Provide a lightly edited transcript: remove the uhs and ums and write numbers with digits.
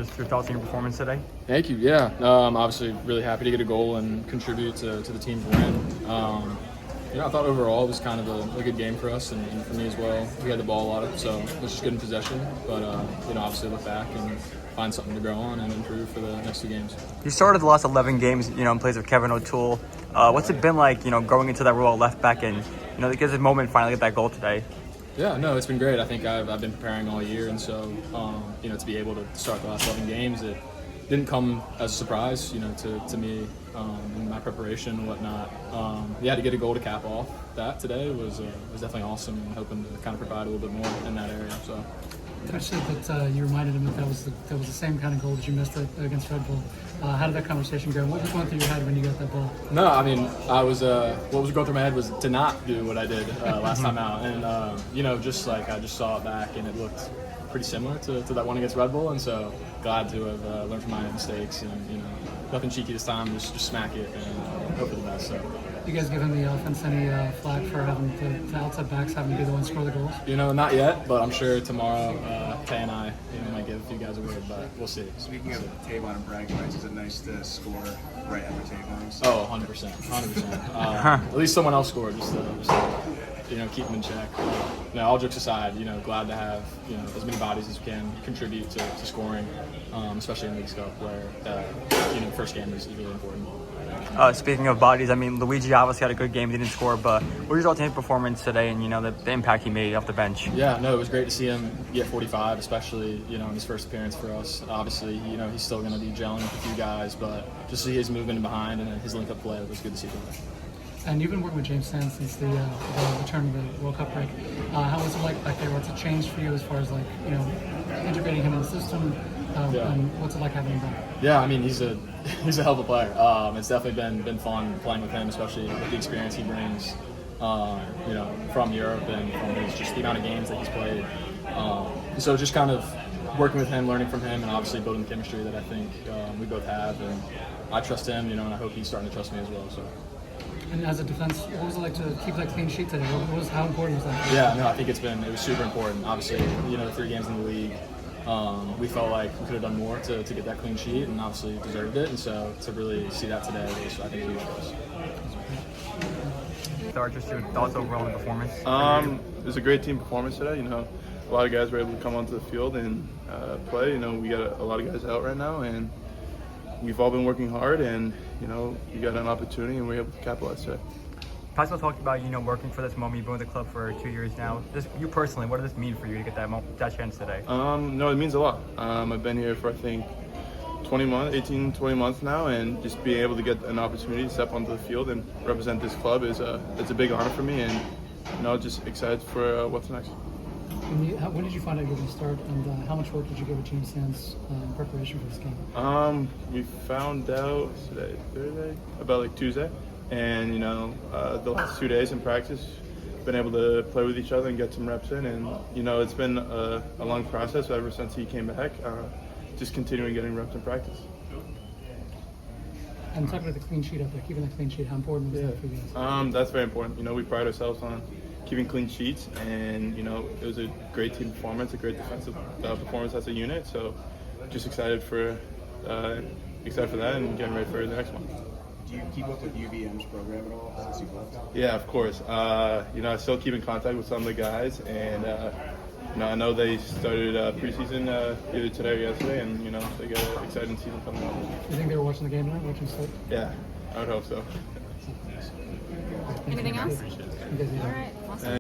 Just your thoughts on your performance today? Thank you. Yeah, obviously really happy to get a goal and contribute to the team's win. I thought overall it was kind of a good game for us and for me as well. We had the ball a lot of, so it was just good in possession. But obviously look back and find something to grow on and improve for the next 2 games. You started the last 11 games, in place of Kevin O'Toole. What's it been like, going into that role at left back and, it gives a moment to finally get that goal today? Yeah, no, it's been great. I think I've been preparing all year, and so to be able to start the last 11 games, it didn't come as a surprise, to me in my preparation and whatnot. To get a goal to cap off that today was definitely awesome, and hoping to kind of provide a little bit more in that area. So. Coach said that you reminded him that was the same kind of goal that you missed against Red Bull. How did that conversation go? What was going through your head when you got that ball? No, I mean, I was what was going through my head was to not do what I did last time out, and I just saw it back, and it looked pretty similar to that one against Red Bull, and so glad to have learned from my mistakes, and nothing cheeky this time, just smack it and hope for the best. So. You guys give him the offense any flack for having the outside backs having to be the ones score the goals? Not yet, but I'm sure tomorrow Tay and I might give a few guys a word, but we'll see. Speaking of Tavon and bragging rights, is it nice to score right after Tavon? Oh, 100%. At least someone else scored, just to keep them in check. All jokes aside, glad to have as many bodies as we can contribute to scoring, especially in Leagues Cup where first game is really important. Speaking of bodies, Luigi obviously had a good game. He didn't score, but what was your ultimate performance today and, the impact he made off the bench? Yeah, no, it was great to see him get 45, especially, in his first appearance for us. Obviously, he's still going to be gelling with a few guys, but just see his movement in behind and his link-up play was good to see today. And you've been working with James Sands since the return of the World Cup break. How was it like back there? What's it changed for you as far as integrating him in the system? And what's it like having him back? Yeah, he's a hell of a player. It's definitely been fun playing with him, especially with the experience he brings, from Europe and from just the amount of games that he's played. So just kind of working with him, learning from him, and obviously building the chemistry that I think we both have. And I trust him, and I hope he's starting to trust me as well. So. And as a defense, what was it like to keep that clean sheet today? How important was that? Yeah, no, I think it was super important. Obviously, the 3 games in the league, we felt like we could have done more to get that clean sheet, and obviously deserved it. And so to really see that today was, I think, huge for us. Just your thoughts overall on the performance? It was a great team performance today. A lot of guys were able to come onto the field and play. We got a lot of guys out right now, and we've all been working hard, and we got an opportunity, and we're able to capitalize today. Pascal talked about working for this moment. You've been with the club for 2 years now. Just you personally, what does this mean for you to get that chance today? No, it means a lot. I've been here for I think 20 months now, and just being able to get an opportunity to step onto the field and represent this club it's a big honor for me, and just excited for what's next. When did you find out you were going to start, and how much work did you give with James Sands in preparation for this game? We found out today, Thursday, about Tuesday, and the last 2 days in practice, been able to play with each other and get some reps in, and it's been a long process ever since he came back, just continuing getting reps in practice. And talking about the clean sheet up there, keeping the clean sheet, how important was that for you guys? That's very important. We pride ourselves on keeping clean sheets, and it was a great team performance, a great defensive performance as a unit. So just excited for that and getting ready for the next one. Do you keep up with UVM's program at all since you've left? Yeah, of course. I still keep in contact with some of the guys, and I know they started preseason either today or yesterday, and they got an exciting season coming up. Do you think they were watching the game tonight, watching Stoke? Yeah, I would hope so. Anything else? All right. Awesome.